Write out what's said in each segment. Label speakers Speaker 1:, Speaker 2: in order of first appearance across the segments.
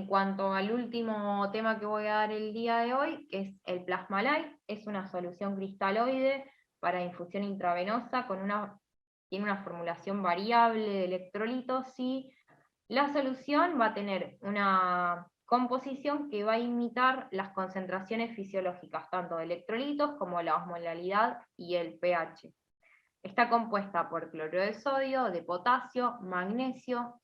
Speaker 1: cuanto al último tema que voy a dar el día de hoy, que es el Plasma-Lyte, es una solución cristaloide para infusión intravenosa tiene una formulación variable de electrolitos y la solución va a tener una composición que va a imitar las concentraciones fisiológicas, tanto de electrolitos como la osmolalidad y el pH. Está compuesta por cloruro de sodio, de potasio, magnesio,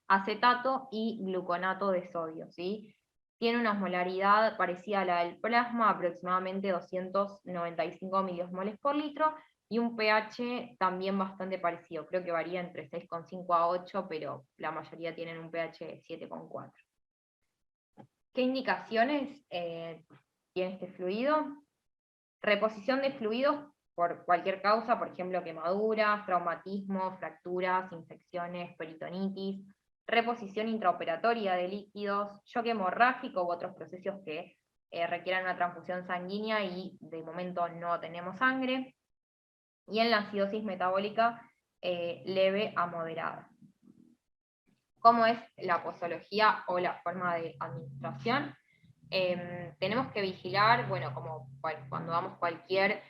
Speaker 1: acetato y gluconato de sodio, ¿sí? Tiene una osmolaridad parecida a la del plasma, aproximadamente 295 miliosmoles por litro, y un pH también bastante parecido, creo que varía entre 6,5 a 8, pero la mayoría tienen un pH de 7,4. ¿Qué indicaciones tiene este fluido? Reposición de fluidos por cualquier causa, por ejemplo, quemaduras, traumatismos, fracturas, infecciones, peritonitis, reposición intraoperatoria de líquidos, shock hemorrágico u otros procesos que requieran una transfusión sanguínea y de momento no tenemos sangre, y en la acidosis metabólica leve a moderada. ¿Cómo es la posología o la forma de administración? Tenemos que vigilar, bueno, como cuando damos cualquier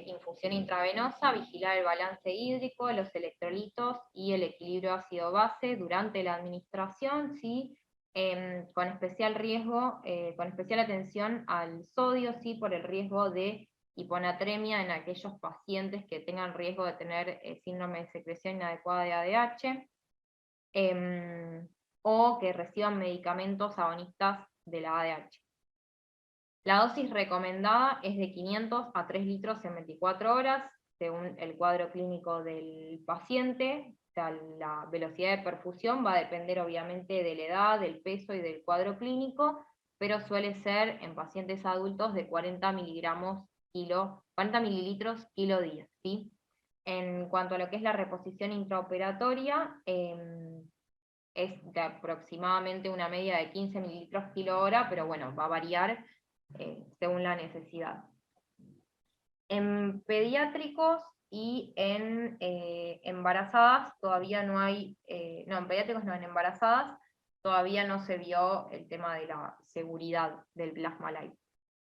Speaker 1: infusión intravenosa, vigilar el balance hídrico, los electrolitos y el equilibrio ácido-base durante la administración, ¿sí? Con especial riesgo, con especial atención al sodio, ¿sí? Por el riesgo de hiponatremia en aquellos pacientes que tengan riesgo de tener síndrome de secreción inadecuada de ADH, o que reciban medicamentos agonistas de la ADH. La dosis recomendada es de 500 a 3 litros en 24 horas, según el cuadro clínico del paciente. O sea, la velocidad de perfusión va a depender obviamente de la edad, del peso y del cuadro clínico, pero suele ser en pacientes adultos de 40 mililitros kilo día, ¿sí? En cuanto a lo que es la reposición intraoperatoria, es de aproximadamente una media de 15 mililitros kilo hora, pero bueno, va a variar según la necesidad. En pediátricos y en embarazadas todavía no hay, no, en pediátricos no, en embarazadas todavía no se vio el tema de la seguridad del Plasma-Lyte.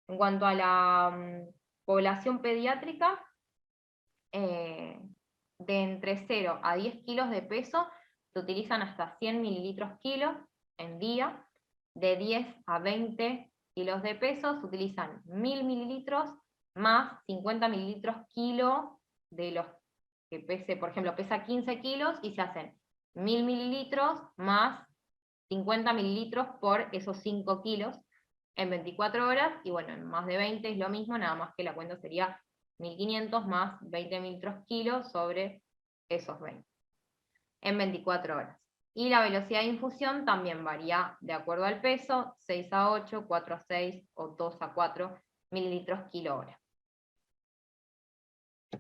Speaker 1: En cuanto a la población pediátrica, de entre 0 a 10 kilos de peso, se utilizan hasta 100 mililitros kilo en día. De 10 a 20 kilos de peso se utilizan 1000 mililitros más 50 mililitros kilo de los que pese, por ejemplo, pesa 15 kilos y se hacen 1000 mililitros más 50 mililitros por esos 5 kilos en 24 horas, y bueno, en más de 20 es lo mismo, nada más que la cuenta sería 1500 más 20 mililitros kilos sobre esos 20, en 24 horas. Y la velocidad de infusión también varía de acuerdo al peso, 6 a 8, 4 a 6 o 2 a 4 mililitros kilo hora.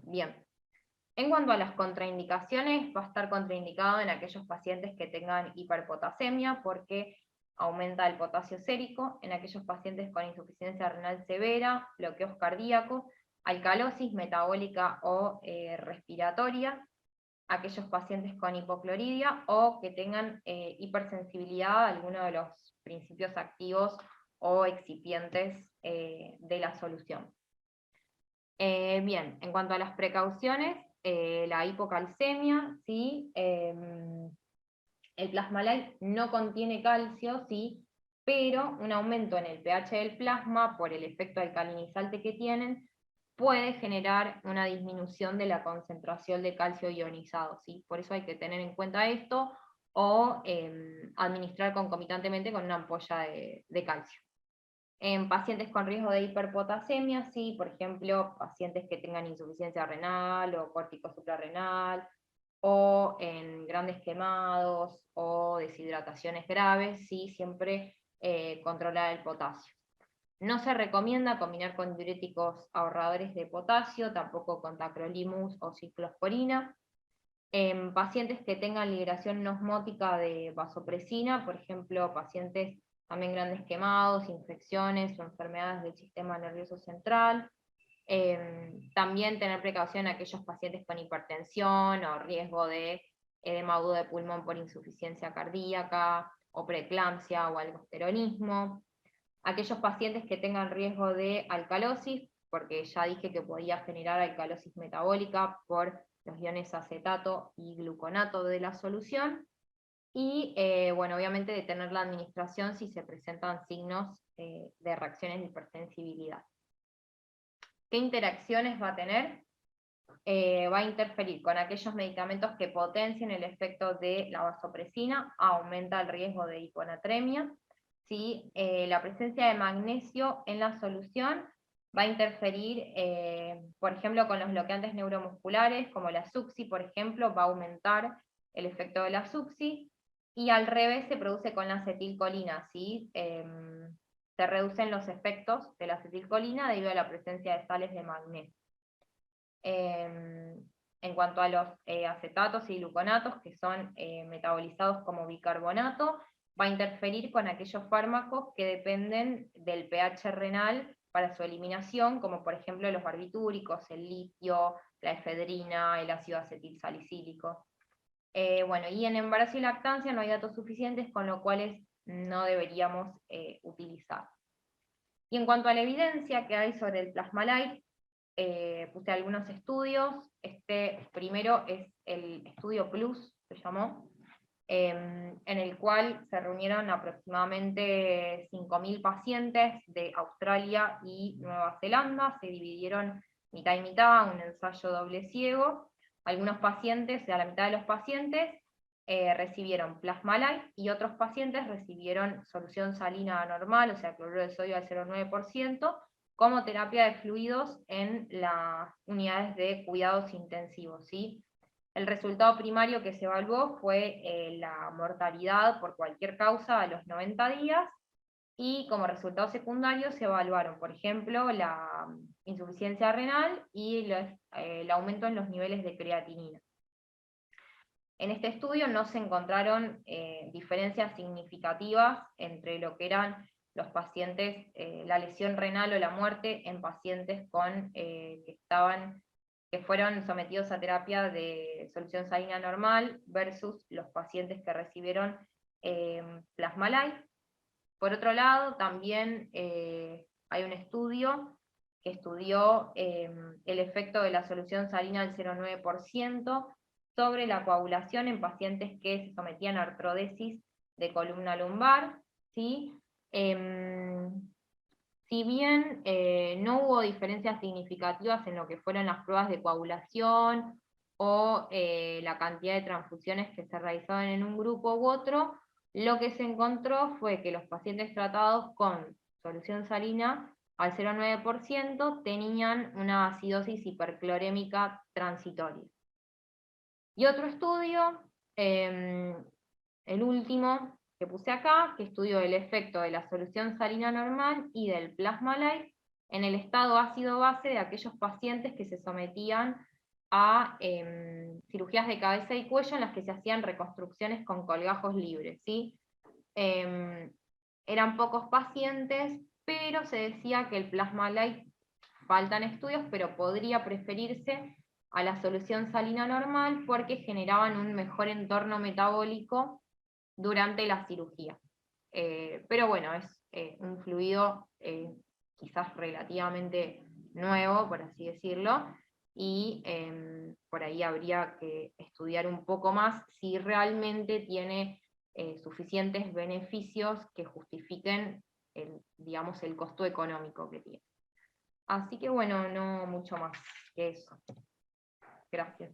Speaker 1: Bien. En cuanto a las contraindicaciones, va a estar contraindicado en aquellos pacientes que tengan hiperpotasemia, porque aumenta el potasio sérico, en aquellos pacientes con insuficiencia renal severa, bloqueos cardíacos, alcalosis metabólica o respiratoria, aquellos pacientes con hipocloridia o que tengan hipersensibilidad a alguno de los principios activos o excipientes de la solución. Bien, en cuanto a las precauciones, la hipocalcemia, ¿sí? El Plasma-Lyte no contiene calcio, ¿sí? Pero un aumento en el pH del plasma, por el efecto alcalinizante que tienen, puede generar una disminución de la concentración de calcio ionizado, ¿sí? Por eso hay que tener en cuenta esto, o administrar concomitantemente con una ampolla de calcio. En pacientes con riesgo de hiperpotasemia, sí, por ejemplo, pacientes que tengan insuficiencia renal o córtico suprarrenal, o en grandes quemados o deshidrataciones graves, sí, siempre controlar el potasio. No se recomienda combinar con diuréticos ahorradores de potasio, tampoco con tacrolimus o ciclosporina. En pacientes que tengan liberación no osmótica de vasopresina, por ejemplo, pacientes también grandes quemados, infecciones o enfermedades del sistema nervioso central. También tener precaución en aquellos pacientes con hipertensión o riesgo de edema agudo de pulmón por insuficiencia cardíaca, o preeclampsia o aldosteronismo. Aquellos pacientes que tengan riesgo de alcalosis, porque ya dije que podía generar alcalosis metabólica por los iones acetato y gluconato de la solución, y bueno, obviamente detener la administración si se presentan signos de reacciones de hipersensibilidad. ¿Qué interacciones va a tener? Va a interferir con aquellos medicamentos que potencien el efecto de la vasopresina, aumenta el riesgo de hiponatremia. ¿Sí? La presencia de magnesio en la solución va a interferir, por ejemplo, con los bloqueantes neuromusculares, como la SUXI, por ejemplo, va a aumentar el efecto de la SUXI, y al revés se produce con la acetilcolina, ¿sí? Se reducen los efectos de la acetilcolina debido a la presencia de sales de magnesio. En cuanto a los acetatos y gluconatos, que son metabolizados como bicarbonato, va a interferir con aquellos fármacos que dependen del pH renal para su eliminación, como por ejemplo los barbitúricos, el litio, la efedrina, el ácido acetilsalicílico. Bueno, y en embarazo y lactancia no hay datos suficientes, con lo cual no deberíamos utilizar. Y en cuanto a la evidencia que hay sobre el Plasma-Lyte, puse algunos estudios. Este primero es el estudio PLUS, se llamó, en el cual se reunieron aproximadamente 5.000 pacientes de Australia y Nueva Zelanda, se dividieron mitad y mitad, un ensayo doble ciego. Algunos pacientes, o sea, la mitad de los pacientes, recibieron Plasma-Lyte, y otros pacientes recibieron solución salina normal, o sea, cloruro de sodio al 0,9%, como terapia de fluidos en las unidades de cuidados intensivos, ¿sí? El resultado primario que se evaluó fue la mortalidad por cualquier causa a los 90 días, y como resultado secundario se evaluaron, por ejemplo, la insuficiencia renal y el aumento en los niveles de creatinina. En este estudio no se encontraron diferencias significativas entre lo que eran los pacientes, la lesión renal o la muerte en pacientes que fueron sometidos a terapia de solución salina normal versus los pacientes que recibieron Plasma-Lyte. Por otro lado, también hay un estudio que estudió el efecto de la solución salina al 0,9% sobre la coagulación en pacientes que se sometían a artrodesis de columna lumbar, ¿sí? Si bien no hubo diferencias significativas en lo que fueron las pruebas de coagulación o la cantidad de transfusiones que se realizaban en un grupo u otro, lo que se encontró fue que los pacientes tratados con solución salina al 0,9% tenían una acidosis hiperclorémica transitoria. Y otro estudio, el último que puse acá, que estudió el efecto de la solución salina normal y del Plasma-Lyte en el estado ácido-base de aquellos pacientes que se sometían a cirugías de cabeza y cuello en las que se hacían reconstrucciones con colgajos libres, ¿sí? Eran pocos pacientes, pero se decía que el Plasma-Lyte, faltan estudios, pero podría preferirse a la solución salina normal porque generaban un mejor entorno metabólico durante la cirugía. Pero bueno, es un fluido quizás relativamente nuevo, por así decirlo, y por ahí habría que estudiar un poco más si realmente tiene suficientes beneficios que justifiquen digamos, el costo económico que tiene. Así que bueno, no mucho más que eso. Gracias.